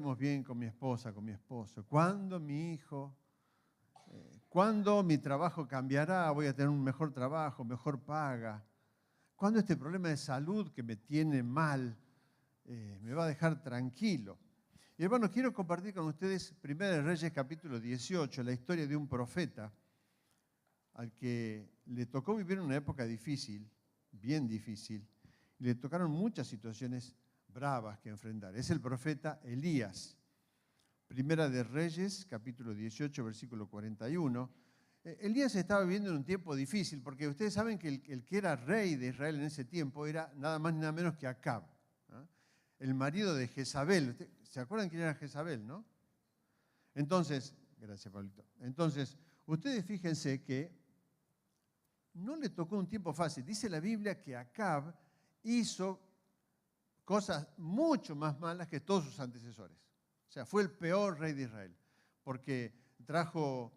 Estamos bien con mi esposa, con mi esposo. ¿Cuándo mi hijo? ¿Cuándo mi trabajo cambiará? Voy a tener un mejor trabajo, mejor paga. ¿Cuándo este problema de salud que me tiene mal me va a dejar tranquilo? Y hermanos, quiero compartir con ustedes 1 de Reyes capítulo 18, la historia de un profeta al que le tocó vivir una época difícil, bien difícil, y le tocaron muchas situaciones bravas que enfrentar. Es el profeta Elías. Primera de Reyes, capítulo 18, versículo 41. Elías estaba viviendo en un tiempo difícil, porque ustedes saben que el que era rey de Israel en ese tiempo era nada más ni nada menos que Acab, ¿no? El marido de Jezabel. ¿Se acuerdan quién era Jezabel, no? Entonces, gracias, Pablito. Entonces, ustedes fíjense que no le tocó un tiempo fácil. Dice la Biblia que Acab hizo cosas mucho más malas que todos sus antecesores. O sea, fue el peor rey de Israel, porque trajo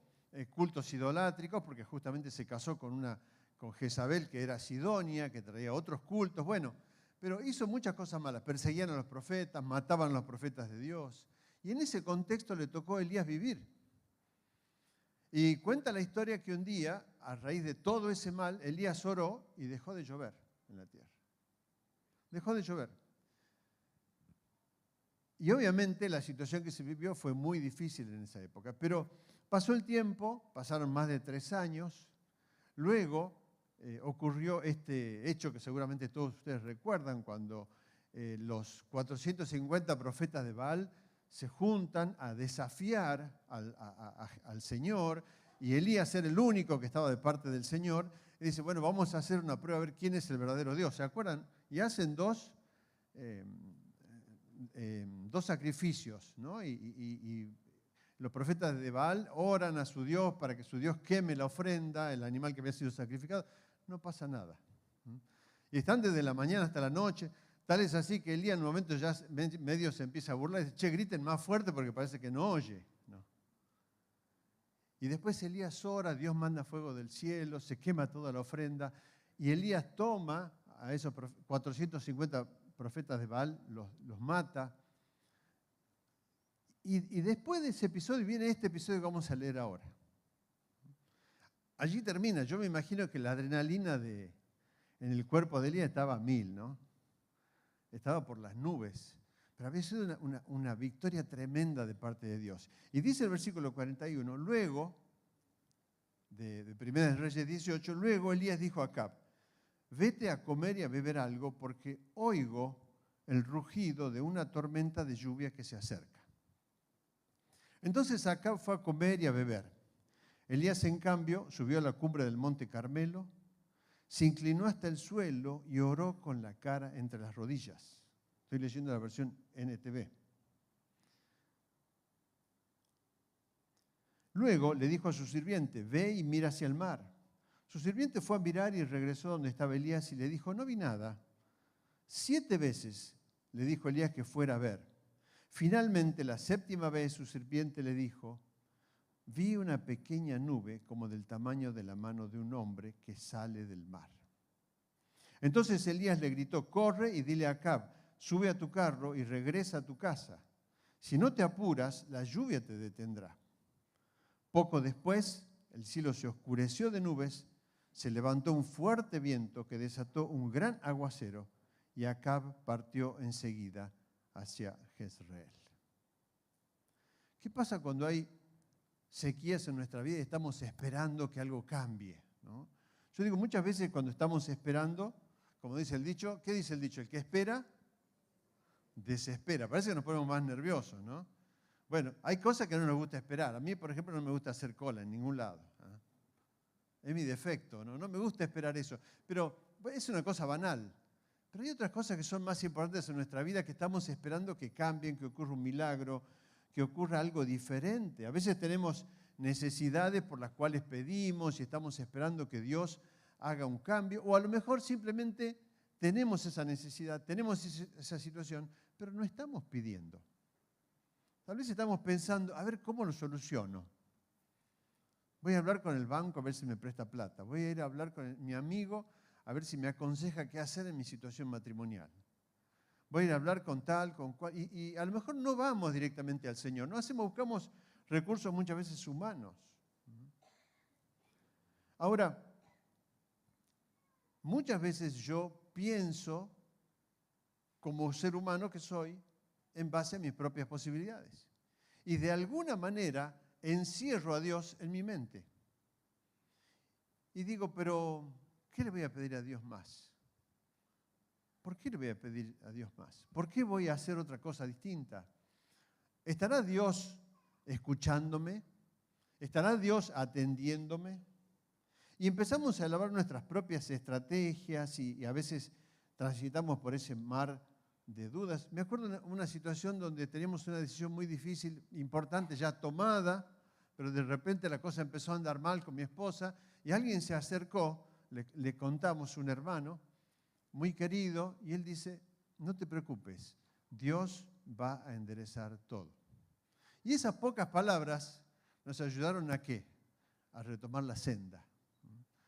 cultos idolátricos, porque justamente se casó con Jezabel, que era sidonia, que traía otros cultos. Bueno, pero hizo muchas cosas malas. Perseguían a los profetas, mataban a los profetas de Dios. Y en ese contexto le tocó a Elías vivir. Y cuenta la historia que un día, a raíz de todo ese mal, Elías oró y dejó de llover en la tierra. Dejó de llover. Y obviamente la situación que se vivió fue muy difícil en esa época. Pero pasó el tiempo, pasaron más de 3 años. Luego ocurrió este hecho que seguramente todos ustedes recuerdan, cuando los 450 profetas de Baal se juntan a desafiar al Señor, y Elías era el único que estaba de parte del Señor, y dice, bueno, vamos a hacer una prueba a ver quién es el verdadero Dios. ¿Se acuerdan? Y hacen dos sacrificios, ¿no? Y los profetas de Baal oran a su Dios para que su Dios queme la ofrenda, el animal que había sido sacrificado. No pasa nada. Y están desde la mañana hasta la noche. Tal es así que Elías en un momento ya medio se empieza a burlar y dice, che, griten más fuerte porque parece que no oye. No. Y después Elías ora, Dios manda fuego del cielo, se quema toda la ofrenda, y Elías toma a esos 450 profetas de Baal, los mata. Y después de ese episodio viene este episodio que vamos a leer ahora. Allí termina. Yo me imagino que la adrenalina en el cuerpo de Elías estaba a 1000, ¿no? Estaba por las nubes. Pero había sido una victoria tremenda de parte de Dios. Y dice el versículo 41, luego, de 1 Reyes 18, luego Elías dijo a Acab, vete a comer y a beber algo porque oigo el rugido de una tormenta de lluvia que se acerca. Entonces Acab fue a comer y a beber. Elías, en cambio, subió a la cumbre del monte Carmelo, se inclinó hasta el suelo y oró con la cara entre las rodillas. Estoy leyendo la versión NTV. Luego le dijo a su sirviente, ve y mira hacia el mar. Su sirviente fue a mirar y regresó donde estaba Elías y le dijo, no vi nada. 7 veces le dijo Elías que fuera a ver. Finalmente, la 7ª vez, su sirviente le dijo, vi una pequeña nube como del tamaño de la mano de un hombre que sale del mar. Entonces Elías le gritó, corre y dile a Acab, sube a tu carro y regresa a tu casa. Si no te apuras, la lluvia te detendrá. Poco después, el cielo se oscureció de nubes, se levantó un fuerte viento que desató un gran aguacero y Acab partió enseguida hacia Jezreel. ¿Qué pasa cuando hay sequías en nuestra vida y estamos esperando que algo cambie, ¿no? Yo digo, muchas veces cuando estamos esperando, como dice el dicho, ¿qué dice el dicho? El que espera, desespera. Parece que nos ponemos más nerviosos, ¿no? Bueno, hay cosas que no nos gusta esperar. A mí, por ejemplo, no me gusta hacer cola en ningún lado, ¿eh? Es mi defecto, ¿no? No me gusta esperar eso. Pero es una cosa banal. Pero hay otras cosas que son más importantes en nuestra vida que estamos esperando que cambien, que ocurra un milagro, que ocurra algo diferente. A veces tenemos necesidades por las cuales pedimos y estamos esperando que Dios haga un cambio, o a lo mejor simplemente tenemos esa necesidad, tenemos esa situación, pero no estamos pidiendo. Tal vez estamos pensando, a ver, ¿cómo lo soluciono? Voy a hablar con el banco a ver si me presta plata. Voy a ir a hablar con mi amigo a ver si me aconseja qué hacer en mi situación matrimonial. voy a ir a hablar con tal, con cual, y a lo mejor no vamos directamente al Señor, buscamos recursos muchas veces humanos. Ahora, muchas veces yo pienso, como ser humano que soy, en base a mis propias posibilidades. Y de alguna manera encierro a Dios en mi mente. Y digo, pero ¿qué le voy a pedir a Dios más? ¿Por qué le voy a pedir a Dios más? ¿Por qué voy a hacer otra cosa distinta? ¿Estará Dios escuchándome? ¿Estará Dios atendiéndome? Y empezamos a elaborar nuestras propias estrategias y a veces transitamos por ese mar de dudas. Me acuerdo de una situación donde teníamos una decisión muy difícil, importante, ya tomada, pero de repente la cosa empezó a andar mal con mi esposa y alguien se acercó, le contamos, un hermano muy querido, y él dice, no te preocupes, Dios va a enderezar todo. Y esas pocas palabras nos ayudaron ¿a qué? A retomar la senda.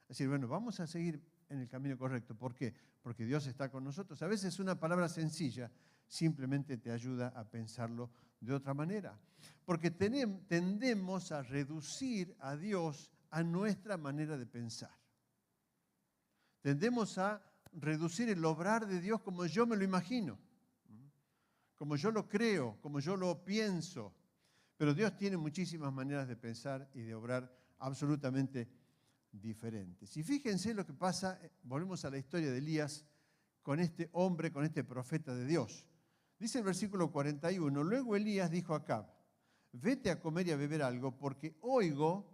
Es decir, bueno, vamos a seguir en el camino correcto. ¿Por qué? Porque Dios está con nosotros. A veces una palabra sencilla simplemente te ayuda a pensarlo de otra manera. Porque tendemos a reducir a Dios a nuestra manera de pensar. Tendemos a reducir el obrar de Dios como yo me lo imagino, como yo lo creo, como yo lo pienso. Pero Dios tiene muchísimas maneras de pensar y de obrar absolutamente diferentes. Y fíjense lo que pasa, volvemos a la historia de Elías, con este hombre, con este profeta de Dios. Dice el versículo 41, luego Elías dijo a Acab, vete a comer y a beber algo, porque oigo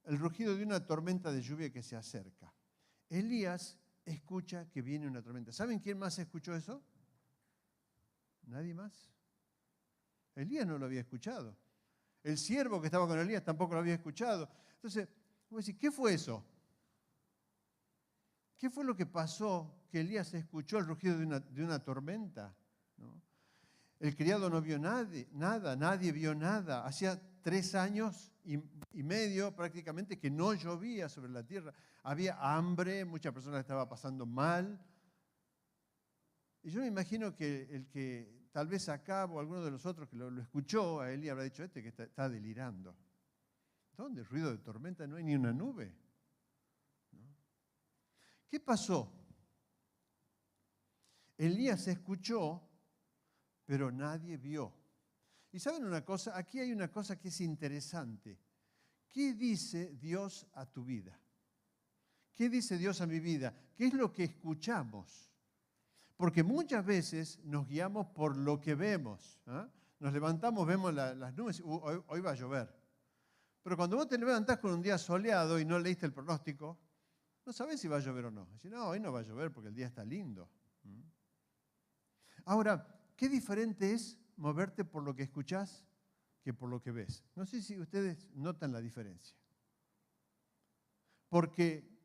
el rugido de una tormenta de lluvia que se acerca. Elías escucha que viene una tormenta. ¿Saben quién más escuchó eso? ¿Nadie más? Elías no lo había escuchado. El siervo que estaba con Elías tampoco lo había escuchado. Entonces, voy a decir, ¿qué fue eso? ¿Qué fue lo que pasó que Elías escuchó el rugido de una tormenta? ¿No? El criado no vio nada, nadie vio nada. Hacía 3 años y medio prácticamente que no llovía sobre la tierra. Había hambre, muchas personas estaban pasando mal. Y yo me imagino que el que tal vez Acab o alguno de los otros que lo escuchó a Elías habrá dicho, que está delirando. ¿Dónde? Ruido de tormenta, no hay ni una nube. ¿No? ¿Qué pasó? Elías escuchó, pero nadie vio. Y ¿saben una cosa? Aquí hay una cosa que es interesante. ¿Qué dice Dios a tu vida? ¿Qué dice Dios a mi vida? ¿Qué es lo que escuchamos? Porque muchas veces nos guiamos por lo que vemos. Nos levantamos, vemos las nubes, hoy va a llover. Pero cuando vos te levantás con un día soleado y no leíste el pronóstico, no sabés si va a llover o no. Decís, no, hoy no va a llover porque el día está lindo. Ahora, qué diferente es moverte por lo que escuchás que por lo que ves. No sé si ustedes notan la diferencia. Porque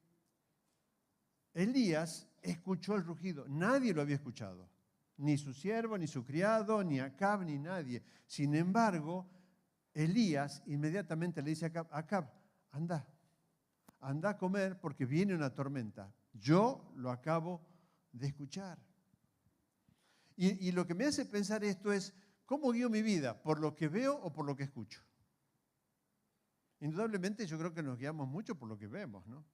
Elías escuchó el rugido. Nadie lo había escuchado. Ni su siervo, ni su criado, ni Acab, ni nadie. Sin embargo, Elías inmediatamente le dice a Acab, anda a comer porque viene una tormenta. Yo lo acabo de escuchar. Y lo que me hace pensar esto es, ¿cómo guío mi vida? ¿Por lo que veo o por lo que escucho? Indudablemente yo creo que nos guiamos mucho por lo que vemos, ¿no?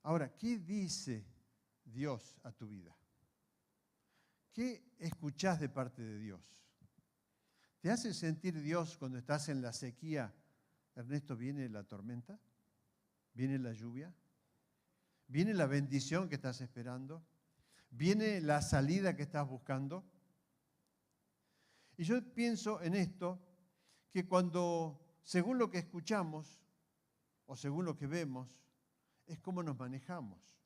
Ahora, ¿qué dice Dios a tu vida? ¿Qué escuchás de parte de Dios? ¿Te hace sentir Dios cuando estás en la sequía? Ernesto, ¿viene la tormenta? ¿Viene la lluvia? ¿Viene la bendición que estás esperando? ¿Viene la salida que estás buscando? Y yo pienso en esto, que cuando, según lo que escuchamos o según lo que vemos, es cómo nos manejamos.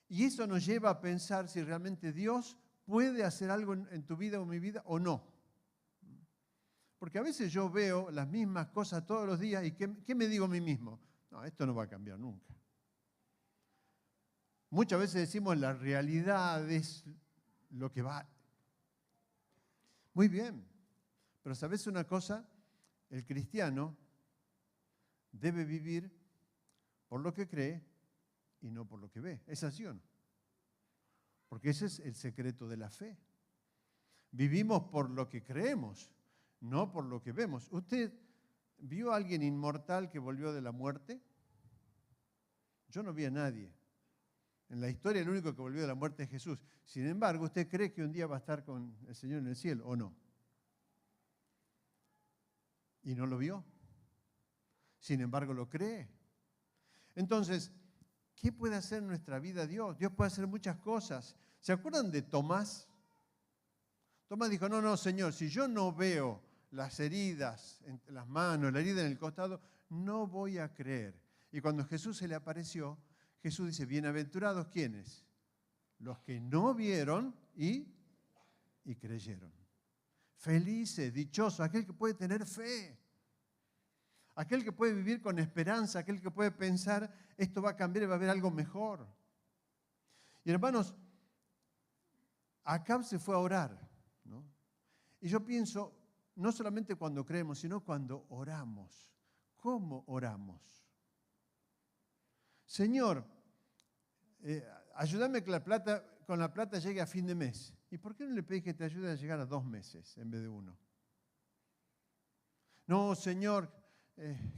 Y eso nos lleva a pensar si realmente Dios puede hacer algo en tu vida o en mi vida o no. Porque a veces yo veo las mismas cosas todos los días y ¿qué me digo a mí mismo? No, esto no va a cambiar nunca. Muchas veces decimos la realidad es lo que va. Muy bien, pero ¿sabes una cosa? El cristiano debe vivir por lo que cree y no por lo que ve. ¿Es así o no? Porque ese es el secreto de la fe. Vivimos por lo que creemos, no por lo que vemos. ¿Usted vio a alguien inmortal que volvió de la muerte? Yo no vi a nadie. En la historia el único que volvió de la muerte es Jesús. Sin embargo, ¿usted cree que un día va a estar con el Señor en el cielo o no? Y no lo vio. Sin embargo, lo cree. Entonces, ¿qué puede hacer en nuestra vida Dios? Dios puede hacer muchas cosas. ¿Se acuerdan de Tomás? Tomás dijo, no, Señor, si yo no veo las heridas en las manos, la herida en el costado, no voy a creer. Y cuando Jesús se le apareció, Jesús dice, bienaventurados, ¿quiénes? Los que no vieron y creyeron. Felices, dichosos, aquel que puede tener fe. Aquel que puede vivir con esperanza, aquel que puede pensar, esto va a cambiar y va a haber algo mejor. Y hermanos, Acab se fue a orar, ¿no? Y yo pienso, no solamente cuando creemos, sino cuando oramos. ¿Cómo oramos? Señor, ayúdame que con la plata llegue a fin de mes. ¿Y por qué no le pedís que te ayude a llegar a 2 meses en vez de 1? No, Señor,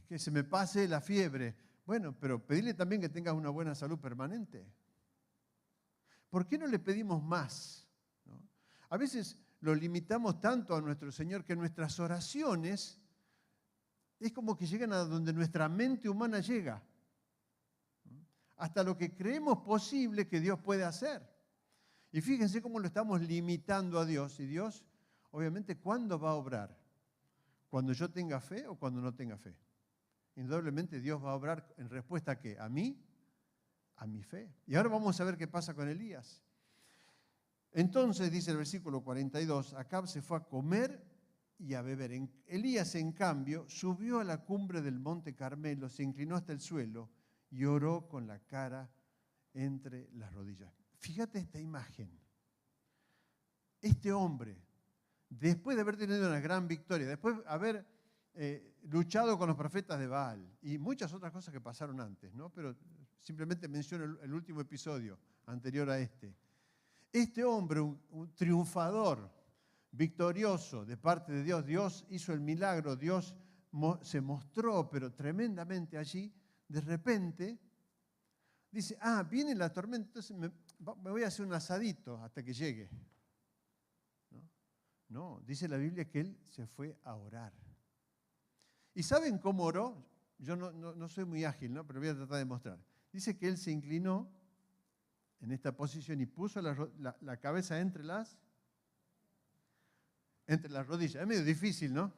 que se me pase la fiebre. Bueno, pero pedirle también que tengas una buena salud permanente. ¿Por qué no le pedimos más? ¿No? A veces lo limitamos tanto a nuestro Señor que nuestras oraciones es como que llegan a donde nuestra mente humana llega. Hasta lo que creemos posible que Dios puede hacer. Y fíjense cómo lo estamos limitando a Dios. Y Dios, obviamente, ¿cuándo va a obrar? ¿Cuando yo tenga fe o cuando no tenga fe? Indudablemente Dios va a obrar en respuesta ¿a qué? A mí, a mi fe. Y ahora vamos a ver qué pasa con Elías. Entonces, dice el versículo 42, Acab se fue a comer y a beber. Elías, en cambio, subió a la cumbre del monte Carmelo, se inclinó hasta el suelo y oró con la cara entre las rodillas. Fíjate esta imagen. Este hombre, después de haber tenido una gran victoria, después de haber luchado con los profetas de Baal y muchas otras cosas que pasaron antes, ¿no? Pero simplemente menciono el último episodio anterior a este. Este hombre, un triunfador, victorioso de parte de Dios, Dios hizo el milagro, Dios se mostró, pero tremendamente allí, de repente dice, viene la tormenta, entonces me voy a hacer un asadito hasta que llegue. No, dice la Biblia que él se fue a orar. ¿Y saben cómo oró? Yo no soy muy ágil, ¿no? Pero voy a tratar de mostrar. Dice que él se inclinó en esta posición y puso la cabeza entre las rodillas. Es medio difícil, ¿no?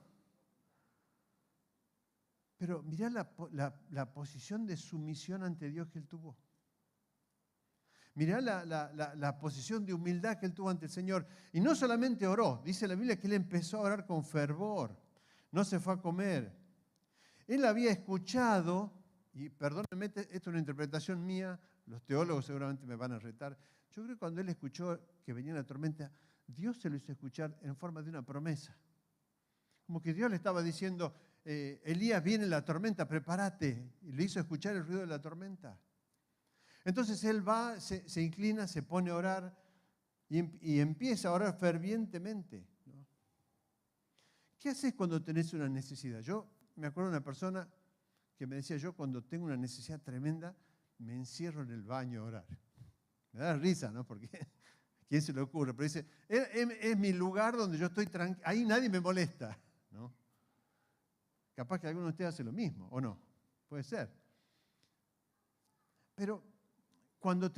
Pero mirá la posición de sumisión ante Dios que él tuvo. Mirá la posición de humildad que él tuvo ante el Señor. Y no solamente oró, dice la Biblia que él empezó a orar con fervor. No se fue a comer. Él había escuchado, y perdónenme, esto es una interpretación mía, los teólogos seguramente me van a retar. Yo creo que cuando él escuchó que venía la tormenta, Dios se lo hizo escuchar en forma de una promesa. Como que Dios le estaba diciendo, Elías, viene la tormenta, prepárate. Y le hizo escuchar el ruido de la tormenta. Entonces él va, se inclina, se pone a orar y empieza a orar fervientemente, ¿no? ¿Qué haces cuando tenés una necesidad? Yo me acuerdo de una persona que me decía, yo cuando tengo una necesidad tremenda, me encierro en el baño a orar. Me da risa, ¿no? Porque ¿quién se le ocurre? Pero dice, es mi lugar donde yo estoy tranquilo, ahí nadie me molesta, ¿no? Capaz que alguno de ustedes hace lo mismo, ¿o no? Puede ser. Pero cuando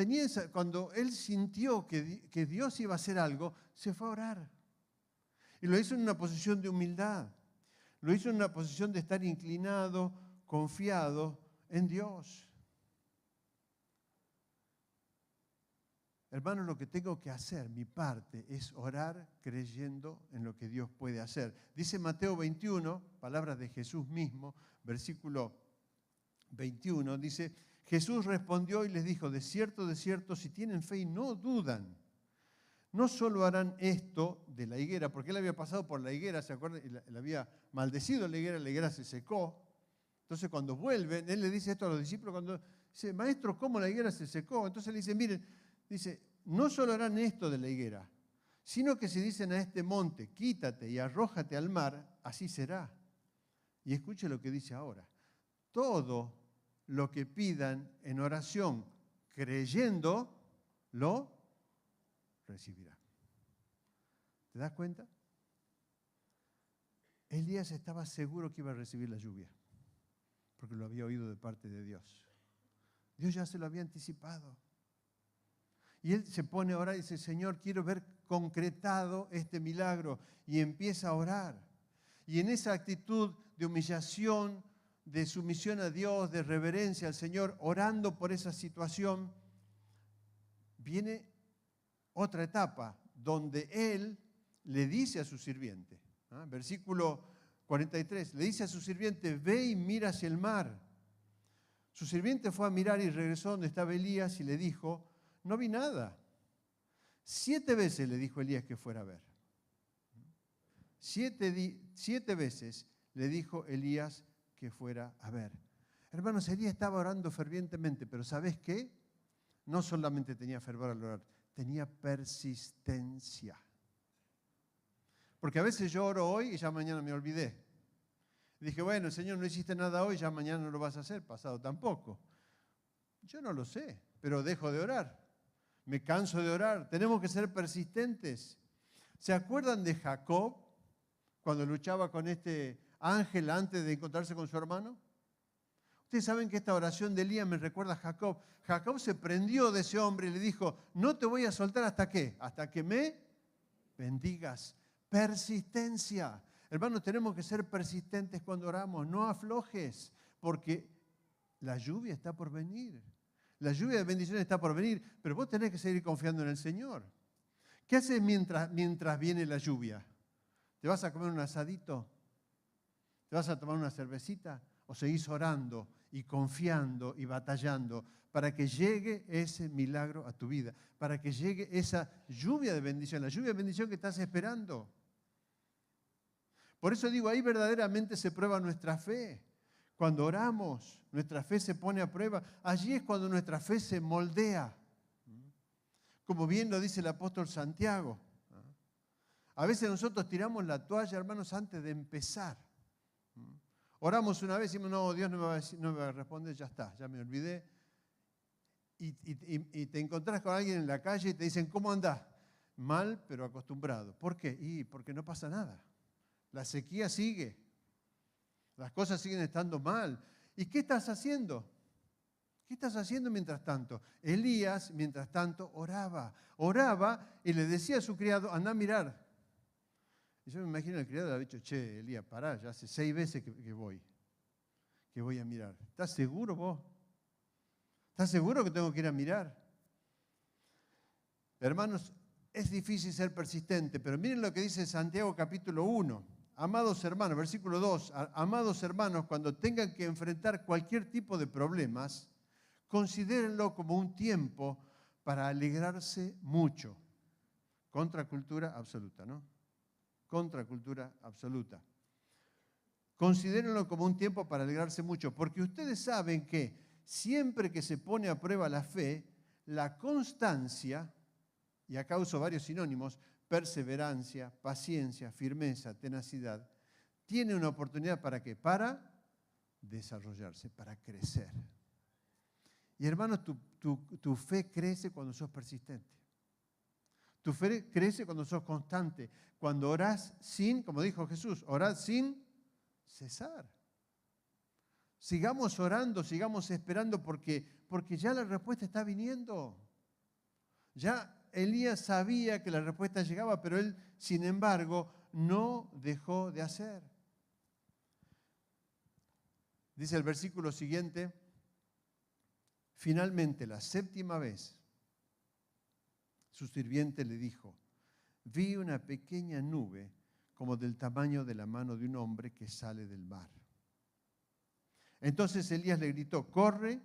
él sintió que Dios iba a hacer algo, se fue a orar. Y lo hizo en una posición de humildad. Lo hizo en una posición de estar inclinado, confiado en Dios. Hermano, lo que tengo que hacer, mi parte, es orar creyendo en lo que Dios puede hacer. Dice Mateo 21, palabras de Jesús mismo, versículo 21, dice, Jesús respondió y les dijo, de cierto, si tienen fe y no dudan, no solo harán esto de la higuera, porque él había pasado por la higuera, ¿se acuerdan? Y le había maldecido la higuera se secó. Entonces cuando vuelven, él le dice esto a los discípulos, cuando dice, maestro, ¿cómo la higuera se secó? Entonces le dice, miren, dice, no solo harán esto de la higuera, sino que si dicen a este monte, quítate y arrójate al mar, así será. Y escuche lo que dice ahora. Todo lo que pidan en oración, creyendo, lo recibirán. ¿Te das cuenta? Elías estaba seguro que iba a recibir la lluvia, porque lo había oído de parte de Dios. Dios ya se lo había anticipado. Y él se pone a orar y dice, Señor, quiero ver concretado este milagro. Y empieza a orar. Y en esa actitud de humillación, de sumisión a Dios, de reverencia al Señor, orando por esa situación, viene otra etapa donde él le dice a su sirviente, versículo 43, le dice a su sirviente, ve y mira hacia el mar. Su sirviente fue a mirar y regresó donde estaba Elías y le dijo, no vi nada. 7 veces le dijo Elías que fuera a ver. 7 veces le dijo Elías que fuera a ver. Hermanos, Elías estaba orando fervientemente, pero ¿sabes qué? No solamente tenía fervor al orar, tenía persistencia. Porque a veces yo oro hoy y ya mañana me olvidé. Dije, bueno, Señor, no hiciste nada hoy, ya mañana no lo vas a hacer, pasado tampoco. Yo no lo sé, pero dejo de orar. Me canso de orar. Tenemos que ser persistentes. ¿Se acuerdan de Jacob cuando luchaba con este ángel antes de encontrarse con su hermano? Ustedes saben que esta oración de Elías me recuerda a Jacob. Jacob se prendió de ese hombre y le dijo, no te voy a soltar hasta qué, hasta que me bendigas. Persistencia. Hermanos, tenemos que ser persistentes cuando oramos, no aflojes, porque la lluvia está por venir. La lluvia de bendiciones está por venir, pero vos tenés que seguir confiando en el Señor. ¿Qué haces mientras viene la lluvia? ¿Te vas a comer un asadito? ¿Te vas a tomar una cervecita? ¿O seguís orando y confiando y batallando para que llegue ese milagro a tu vida? Para que llegue esa lluvia de bendición, la lluvia de bendición que estás esperando. Por eso digo, ahí verdaderamente se prueba nuestra fe. Cuando oramos, nuestra fe se pone a prueba. Allí es cuando nuestra fe se moldea. Como bien lo dice el apóstol Santiago. A veces nosotros tiramos la toalla, hermanos, antes de empezar. Oramos una vez y decimos, no, Dios no me va a responder, ya está, ya me olvidé. Y te encontrás con alguien en la calle y te dicen, ¿cómo andás? Mal, pero acostumbrado. ¿Por qué? Porque no pasa nada. La sequía sigue. Las cosas siguen estando mal. ¿Y qué estás haciendo? ¿Qué estás haciendo mientras tanto? Elías, mientras tanto, oraba. Oraba y le decía a su criado, anda a mirar. Y yo me imagino el criado le había dicho, che, Elías, pará, ya hace 6 veces que voy a mirar. ¿Estás seguro vos? ¿Estás seguro que tengo que ir a mirar? Hermanos, es difícil ser persistente, pero miren lo que dice Santiago capítulo 1. Amados hermanos, versículo 2, amados hermanos, cuando tengan que enfrentar cualquier tipo de problemas, considérenlo como un tiempo para alegrarse mucho. Contracultura absoluta, ¿no? Contracultura absoluta. Considérenlo como un tiempo para alegrarse mucho, porque ustedes saben que siempre que se pone a prueba la fe, la constancia, y acá uso varios sinónimos, perseverancia, paciencia, firmeza, tenacidad, tiene una oportunidad ¿para qué? Para desarrollarse, para crecer. Y hermanos, tu fe crece cuando sos persistente. Tu fe crece cuando sos constante. Cuando orás sin, como dijo Jesús, orad sin cesar. Sigamos orando, sigamos esperando porque ya la respuesta está viniendo. Ya Elías sabía que la respuesta llegaba, pero él, sin embargo, no dejó de hacer. Dice el versículo siguiente, finalmente, la 7ª vez, su sirviente le dijo, vi una pequeña nube como del tamaño de la mano de un hombre que sale del mar. Entonces Elías le gritó, corre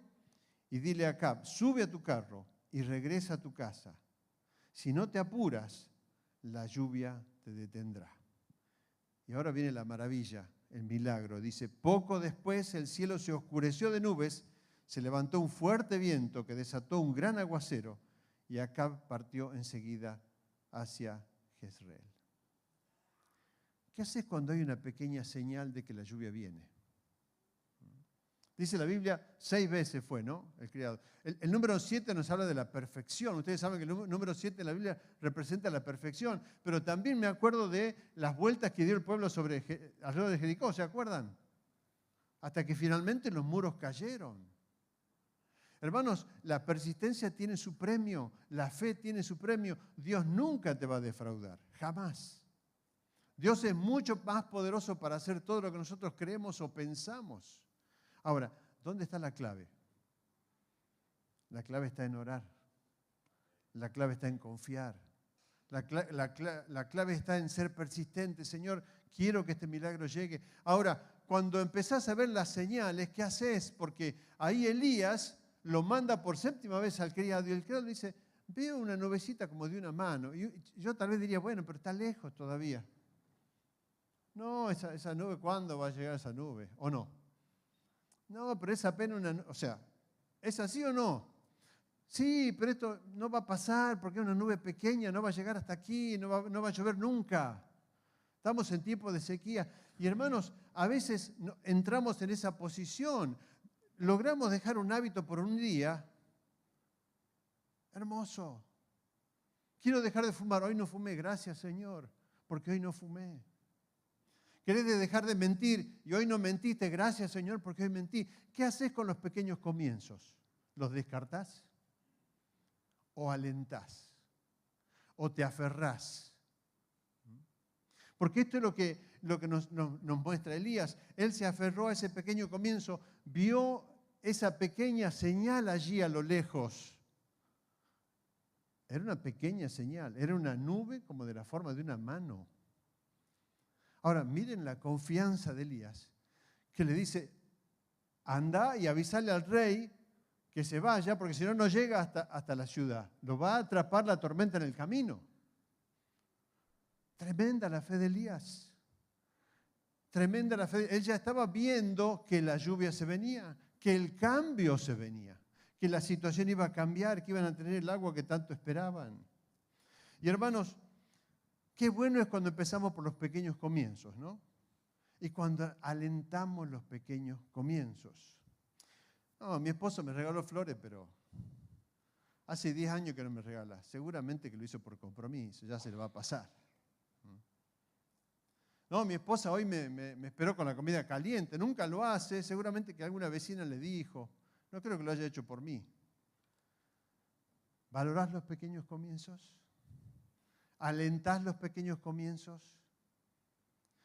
y dile a Acab, sube a tu carro y regresa a tu casa. Si no te apuras, la lluvia te detendrá. Y ahora viene la maravilla, el milagro. Dice, poco después el cielo se oscureció de nubes, se levantó un fuerte viento que desató un gran aguacero y Acab partió enseguida hacia Jezreel. ¿Qué haces cuando hay una pequeña señal de que la lluvia viene? Dice la Biblia, 6 veces fue, ¿no? El criado. El número 7 nos habla de la perfección. Ustedes saben que el número 7 en la Biblia representa la perfección. Pero también me acuerdo de las vueltas que dio el pueblo alrededor de Jericó, ¿se acuerdan? Hasta que finalmente los muros cayeron. Hermanos, la persistencia tiene su premio, la fe tiene su premio. Dios nunca te va a defraudar, jamás. Dios es mucho más poderoso para hacer todo lo que nosotros creemos o pensamos. Ahora, ¿dónde está la clave? La clave está en orar. La clave está en confiar. La clave está en ser persistente. Señor, quiero que este milagro llegue. Ahora, cuando empezás a ver las señales, ¿qué haces? Porque ahí Elías lo manda por 7ª vez al criado y el criado le dice, veo una nubecita como de una mano. Y yo tal vez diría, bueno, pero está lejos todavía. No, esa nube, ¿cuándo va a llegar esa nube? ¿O no? No, pero es apenas una... O sea, ¿es así o no? Sí, pero esto no va a pasar porque es una nube pequeña, no va a llegar hasta aquí, no va a llover nunca. Estamos en tiempo de sequía. Y hermanos, a veces entramos en esa posición. Logramos dejar un hábito por un día. Hermoso. Quiero dejar de fumar. Hoy no fumé, gracias Señor, porque hoy no fumé. ¿Querés dejar de mentir y hoy no mentiste? Gracias, Señor, porque hoy mentí. ¿Qué haces con los pequeños comienzos? ¿Los descartás? ¿O alentás? ¿O te aferrás? Porque esto es lo que nos muestra Elías. Él se aferró a ese pequeño comienzo, vio esa pequeña señal allí a lo lejos. Era una pequeña señal, era una nube como de la forma de una mano. Ahora, miren la confianza de Elías, que le dice, anda y avísale al rey que se vaya, porque si no, no llega hasta la ciudad. Lo va a atrapar la tormenta en el camino. Tremenda la fe de Elías. Tremenda la fe. Él ya estaba viendo que la lluvia se venía, que el cambio se venía, que la situación iba a cambiar, que iban a tener el agua que tanto esperaban. Y hermanos, qué bueno es cuando empezamos por los pequeños comienzos, ¿no? Y cuando alentamos los pequeños comienzos. No, mi esposo me regaló flores, pero hace 10 años que no me regala. Seguramente que lo hizo por compromiso, ya se le va a pasar. No, mi esposa hoy me esperó con la comida caliente. Nunca lo hace, seguramente que alguna vecina le dijo. No creo que lo haya hecho por mí. ¿Valorás los pequeños comienzos? ¿Alentás los pequeños comienzos?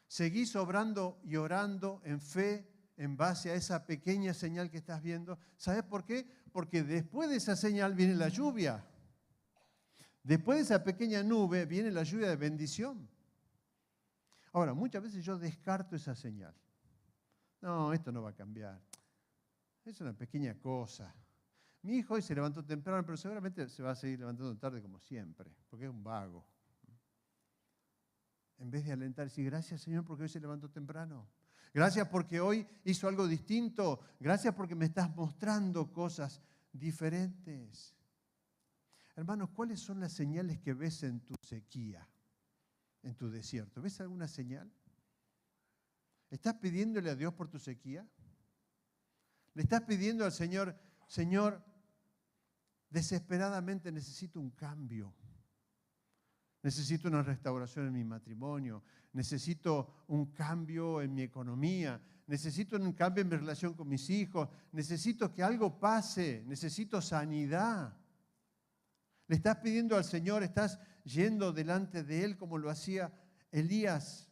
¿Seguís obrando y orando en fe en base a esa pequeña señal que estás viendo? ¿Sabes por qué? Porque después de esa señal viene la lluvia. Después de esa pequeña nube viene la lluvia de bendición. Ahora, muchas veces yo descarto esa señal. No, esto no va a cambiar. Es una pequeña cosa. Mi hijo hoy se levantó temprano, pero seguramente se va a seguir levantando tarde como siempre, porque es un vago. En vez de alentar, decir, gracias Señor porque hoy se levantó temprano. Gracias porque hoy hizo algo distinto. Gracias porque me estás mostrando cosas diferentes. Hermanos, ¿cuáles son las señales que ves en tu sequía, en tu desierto? ¿Ves alguna señal? ¿Estás pidiéndole a Dios por tu sequía? ¿Le estás pidiendo al Señor, Señor, desesperadamente necesito un cambio? Necesito una restauración en mi matrimonio, necesito un cambio en mi economía, necesito un cambio en mi relación con mis hijos, necesito que algo pase, necesito sanidad. Le estás pidiendo al Señor, estás yendo delante de Él como lo hacía Elías.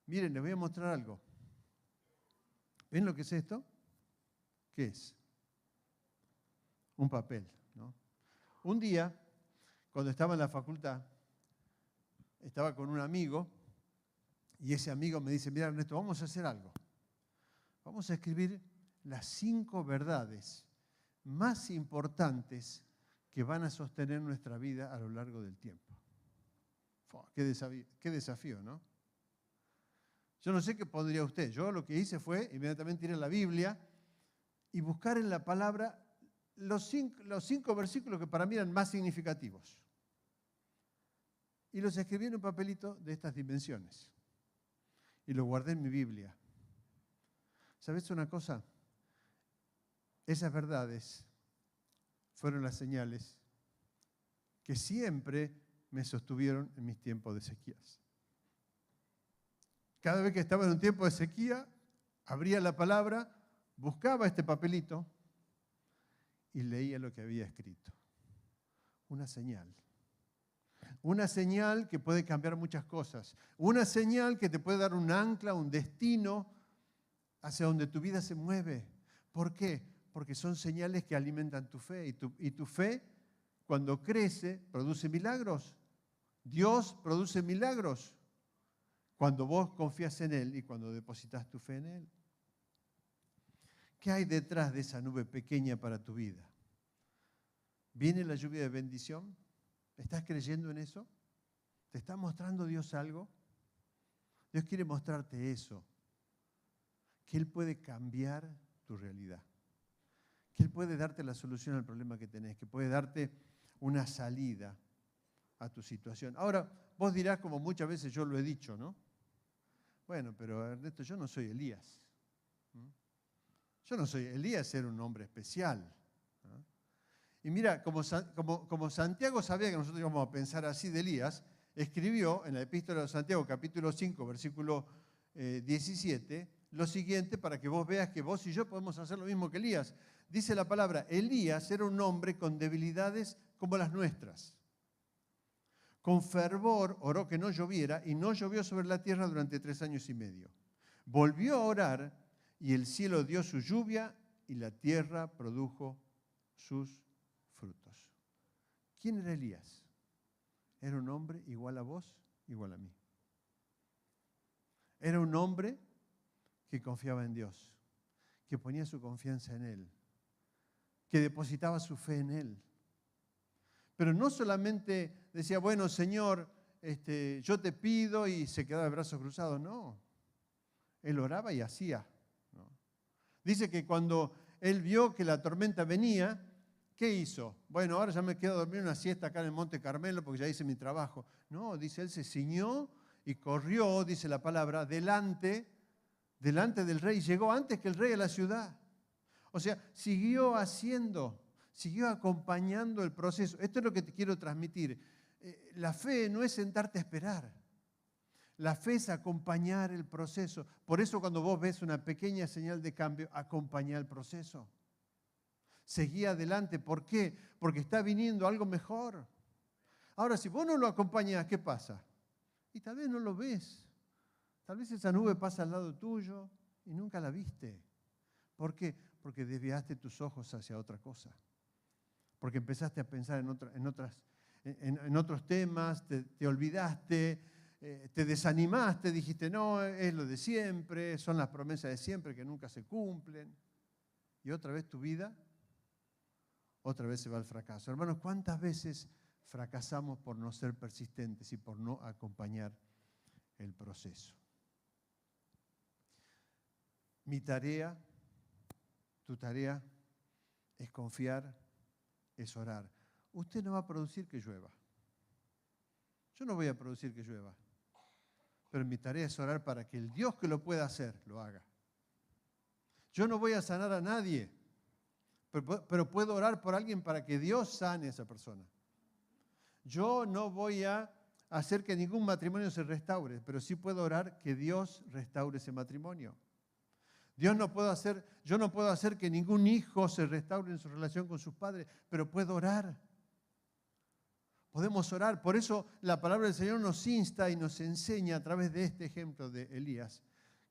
Miren, les voy a mostrar algo. ¿Ven lo que es esto? ¿Qué es? Un papel, ¿no? Un día, cuando estaba en la facultad, estaba con un amigo y ese amigo me dice, mira Ernesto, vamos a hacer algo. Vamos a escribir las 5 verdades más importantes que van a sostener nuestra vida a lo largo del tiempo. Qué desafío, ¿no? Yo no sé qué pondría usted. Yo lo que hice fue, inmediatamente ir a la Biblia y buscar en la palabra los cinco versículos que para mí eran más significativos. Y los escribí en un papelito de estas dimensiones. Y lo guardé en mi Biblia. ¿Sabes una cosa? Esas verdades fueron las señales que siempre me sostuvieron en mis tiempos de sequías. Cada vez que estaba en un tiempo de sequía, abría la palabra, buscaba este papelito y leía lo que había escrito. Una señal. Una señal que puede cambiar muchas cosas. Una señal que te puede dar un ancla, un destino hacia donde tu vida se mueve. ¿Por qué? Porque son señales que alimentan tu fe. Y tu fe, cuando crece, produce milagros. Dios produce milagros cuando vos confías en Él y cuando depositas tu fe en Él. ¿Qué hay detrás de esa nube pequeña para tu vida? ¿Viene la lluvia de bendición? ¿Estás creyendo en eso? ¿Te está mostrando Dios algo? Dios quiere mostrarte eso. Que Él puede cambiar tu realidad. Que Él puede darte la solución al problema que tenés. Que puede darte una salida a tu situación. Ahora, vos dirás, como muchas veces yo lo he dicho, ¿no? Bueno, pero Ernesto, yo no soy Elías. Yo no soy Elías, era un hombre especial. ¿No? Y mira, como Santiago sabía que nosotros íbamos a pensar así de Elías, escribió en la Epístola de Santiago, capítulo 5, versículo 17, lo siguiente para que vos veas que vos y yo podemos hacer lo mismo que Elías. Dice la palabra, Elías era un hombre con debilidades como las nuestras. Con fervor oró que no lloviera y no llovió sobre la tierra durante 3 años y medio. Volvió a orar y el cielo dio su lluvia y la tierra produjo sus frutos. ¿Quién era Elías? Era un hombre igual a vos, igual a mí. Era un hombre que confiaba en Dios, que ponía su confianza en Él, que depositaba su fe en Él. Pero no solamente decía, bueno, Señor, yo te pido y se quedaba de brazos cruzados. No, él oraba y hacía. ¿No? Dice que cuando él vio que la tormenta venía, ¿qué hizo? Bueno, ahora ya me quedo a dormir una siesta acá en el Monte Carmelo porque ya hice mi trabajo. No, dice, él se ciñó y corrió, dice la palabra, delante del rey. Llegó antes que el rey a la ciudad. O sea, siguió haciendo, siguió acompañando el proceso. Esto es lo que te quiero transmitir. La fe no es sentarte a esperar. La fe es acompañar el proceso. Por eso cuando vos ves una pequeña señal de cambio, acompañá el proceso. Seguí adelante. ¿Por qué? Porque está viniendo algo mejor. Ahora, si vos no lo acompañás, ¿qué pasa? Y tal vez no lo ves. Tal vez esa nube pasa al lado tuyo y nunca la viste. ¿Por qué? Porque desviaste tus ojos hacia otra cosa. Porque empezaste a pensar en otros temas, te olvidaste, te desanimaste, dijiste, no, es lo de siempre, son las promesas de siempre que nunca se cumplen. Y otra vez tu vida, otra vez se va al fracaso. Hermanos, ¿cuántas veces fracasamos por no ser persistentes y por no acompañar el proceso? Mi tarea, tu tarea, es confiar, es orar. Usted no va a producir que llueva. Yo no voy a producir que llueva. Pero mi tarea es orar para que el Dios que lo pueda hacer, lo haga. Yo no voy a sanar a nadie, pero puedo orar por alguien para que Dios sane a esa persona. Yo no voy a hacer que ningún matrimonio se restaure, pero sí puedo orar que Dios restaure ese matrimonio. Yo no puedo hacer que ningún hijo se restaure en su relación con sus padres, pero puedo orar. Podemos orar. Por eso la palabra del Señor nos insta y nos enseña a través de este ejemplo de Elías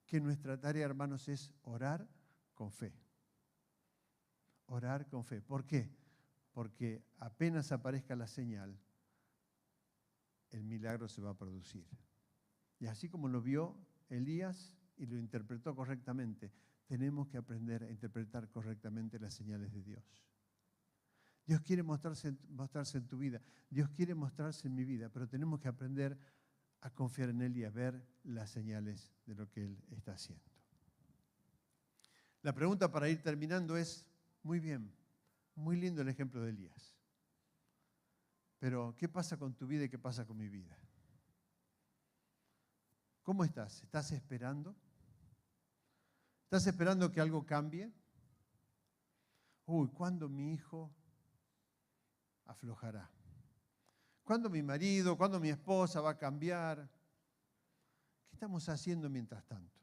que nuestra tarea, hermanos, es orar con fe. Orar con fe. ¿Por qué? Porque apenas aparezca la señal, el milagro se va a producir. Y así como lo vio Elías y lo interpretó correctamente, tenemos que aprender a interpretar correctamente las señales de Dios. Dios quiere mostrarse en tu vida, Dios quiere mostrarse en mi vida, pero tenemos que aprender a confiar en Él y a ver las señales de lo que Él está haciendo. La pregunta para ir terminando es, muy bien, Muy lindo el ejemplo de Elías. Pero, ¿qué pasa con tu vida y qué pasa con mi vida? ¿Cómo estás? ¿Estás esperando? ¿Estás esperando que algo cambie? Uy, ¿cuándo mi hijo aflojará? ¿Cuándo mi marido, cuándo mi esposa va a cambiar? ¿Qué estamos haciendo mientras tanto?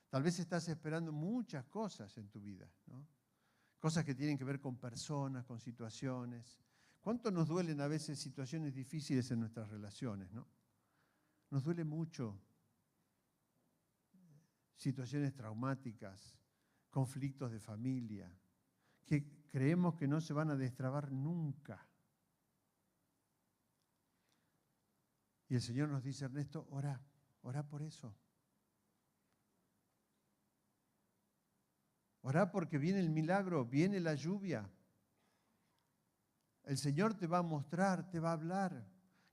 Tal vez estás esperando muchas cosas en tu vida, ¿no? Cosas que tienen que ver con personas, con situaciones. ¿Cuánto nos duelen a veces situaciones difíciles en nuestras relaciones, ¿no? Nos duele mucho situaciones traumáticas, conflictos de familia, que creemos que no se van a destrabar nunca. Y el Señor nos dice, Ernesto, ora por eso. Orá porque viene el milagro, viene la lluvia. El Señor te va a mostrar, te va a hablar.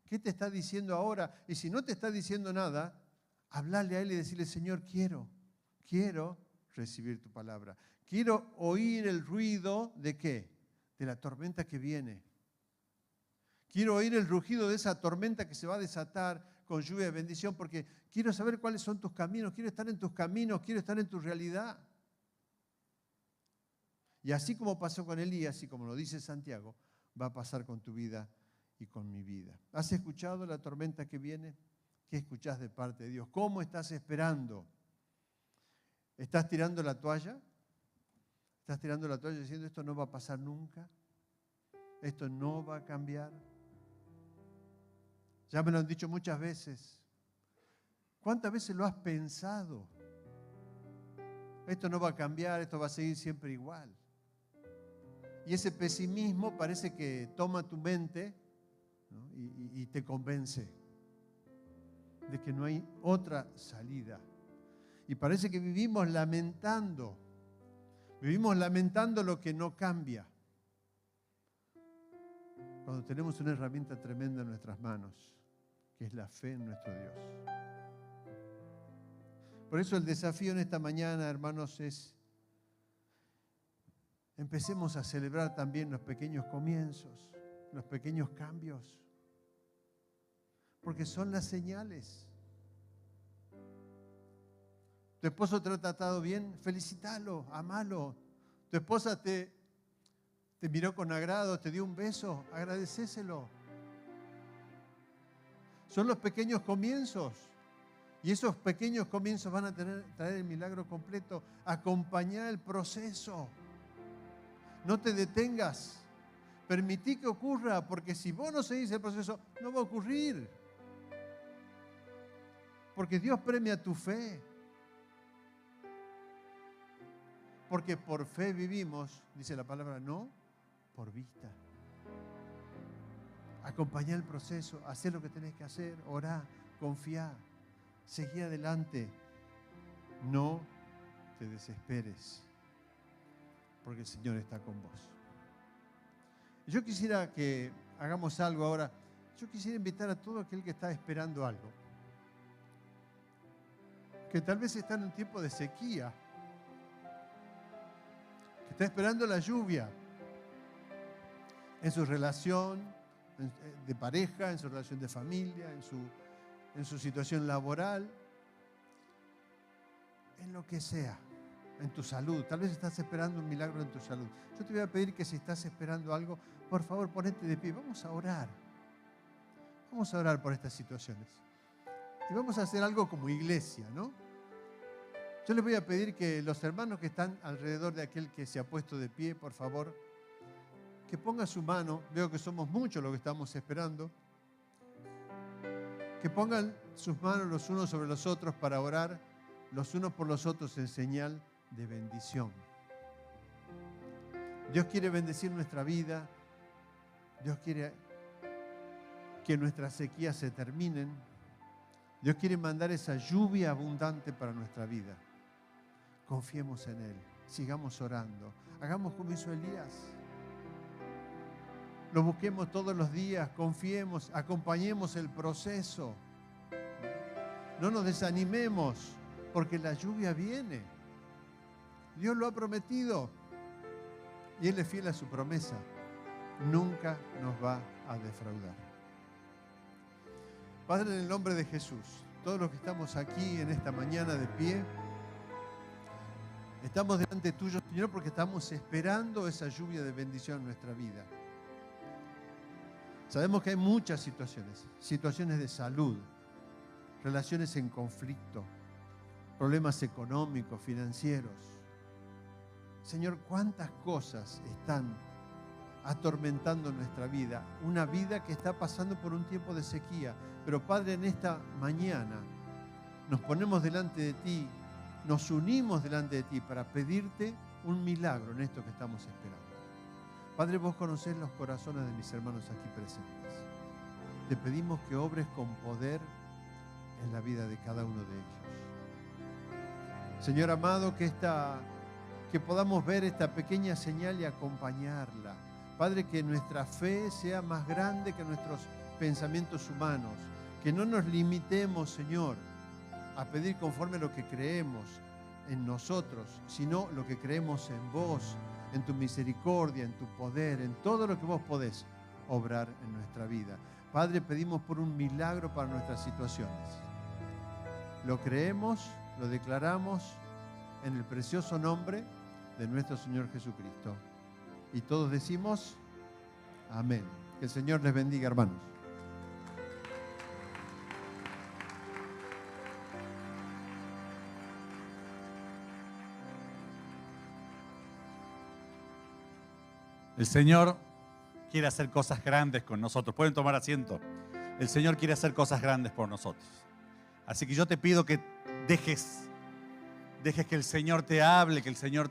¿Qué te está diciendo ahora? Y si no te está diciendo nada, hablarle a Él y decirle, Señor, quiero recibir tu palabra. Quiero oír el ruido de ¿qué? De la tormenta que viene. Quiero oír el rugido de esa tormenta que se va a desatar con lluvia de bendición, porque quiero saber cuáles son tus caminos, quiero estar en tus caminos, quiero estar en tu realidad. Y así como pasó con Elías y como lo dice Santiago, va a pasar con tu vida y con mi vida. ¿Has escuchado la tormenta que viene? ¿Qué escuchás de parte de Dios? ¿Cómo estás esperando? ¿Estás tirando la toalla? ¿Estás tirando la toalla diciendo esto no va a pasar nunca? ¿Esto no va a cambiar? Ya me lo han dicho muchas veces. ¿Cuántas veces lo has pensado? Esto no va a cambiar, esto va a seguir siempre igual. Y ese pesimismo parece que toma tu mente, ¿no? y te convence de que no hay otra salida. Y parece que vivimos lamentando lo que no cambia. Cuando tenemos una herramienta tremenda en nuestras manos, que es la fe en nuestro Dios. Por eso el desafío en esta mañana, hermanos, es empecemos a celebrar también los pequeños comienzos, los pequeños cambios, porque son las señales. Tu esposo te ha tratado bien, felicítalo, amalo. Tu esposa te miró con agrado, te dio un beso, agradecéselo. Son los pequeños comienzos. Y esos pequeños comienzos van a traer el milagro completo. Acompañá el proceso. No te detengas. Permití que ocurra, porque si vos no seguís el proceso, no va a ocurrir. Porque Dios premia tu fe. Porque por fe vivimos, dice la palabra, no por vista. Acompañá el proceso, hacé lo que tenés que hacer, orá, confiá, seguí adelante. No te desesperes, porque el Señor está con vos. Yo quisiera que hagamos algo ahora. Yo quisiera invitar a todo aquel que está esperando algo, que tal vez está en un tiempo de sequía, que está esperando la lluvia en su relación de pareja, en su relación de familia, en su situación laboral, en lo que sea, en tu salud. Tal vez estás esperando un milagro en tu salud. Yo te voy a pedir que si estás esperando algo, por favor, ponete de pie. Vamos a orar. Vamos a orar por estas situaciones. Y vamos a hacer algo como iglesia, ¿no? Yo les voy a pedir que los hermanos que están alrededor de aquel que se ha puesto de pie, por favor, que ponga su mano. Veo que somos muchos los que estamos esperando. Que pongan sus manos los unos sobre los otros para orar los unos por los otros en señal de bendición. Dios quiere bendecir nuestra vida. Dios quiere que nuestras sequías se terminen. Dios quiere mandar esa lluvia abundante para nuestra vida. Confiemos en Él. Sigamos orando. Hagamos como hizo Elías. Lo busquemos todos los días. Confiemos. Acompañemos el proceso. No nos desanimemos, porque la lluvia viene. Dios lo ha prometido. Y Él es fiel a su promesa. Nunca nos va a defraudar. Padre, en el nombre de Jesús, todos los que estamos aquí en esta mañana de pie, estamos delante tuyo, Señor, porque estamos esperando esa lluvia de bendición en nuestra vida. Sabemos que hay muchas situaciones de salud, relaciones en conflicto, problemas económicos, financieros. Señor, cuántas cosas están atormentando nuestra vida, una vida que está pasando por un tiempo de sequía. Pero Padre, en esta mañana nos ponemos delante de ti, nos unimos delante de ti para pedirte un milagro en esto que estamos esperando. Padre, vos conocés los corazones de mis hermanos aquí presentes. Te pedimos que obres con poder en la vida de cada uno de ellos. Señor amado, que podamos ver esta pequeña señal y acompañarla. Padre, que nuestra fe sea más grande que nuestros pensamientos humanos. Que no nos limitemos, Señor, a pedir conforme a lo que creemos en nosotros, sino lo que creemos en vos, en tu misericordia, en tu poder, en todo lo que vos podés obrar en nuestra vida. Padre, pedimos por un milagro para nuestras situaciones. Lo creemos, lo declaramos en el precioso nombre de nuestro Señor Jesucristo. Y todos decimos, amén. Que el Señor les bendiga, hermanos. El Señor quiere hacer cosas grandes con nosotros. Pueden tomar asiento. El Señor quiere hacer cosas grandes por nosotros. Así que yo te pido que dejes que el Señor te hable, que el Señor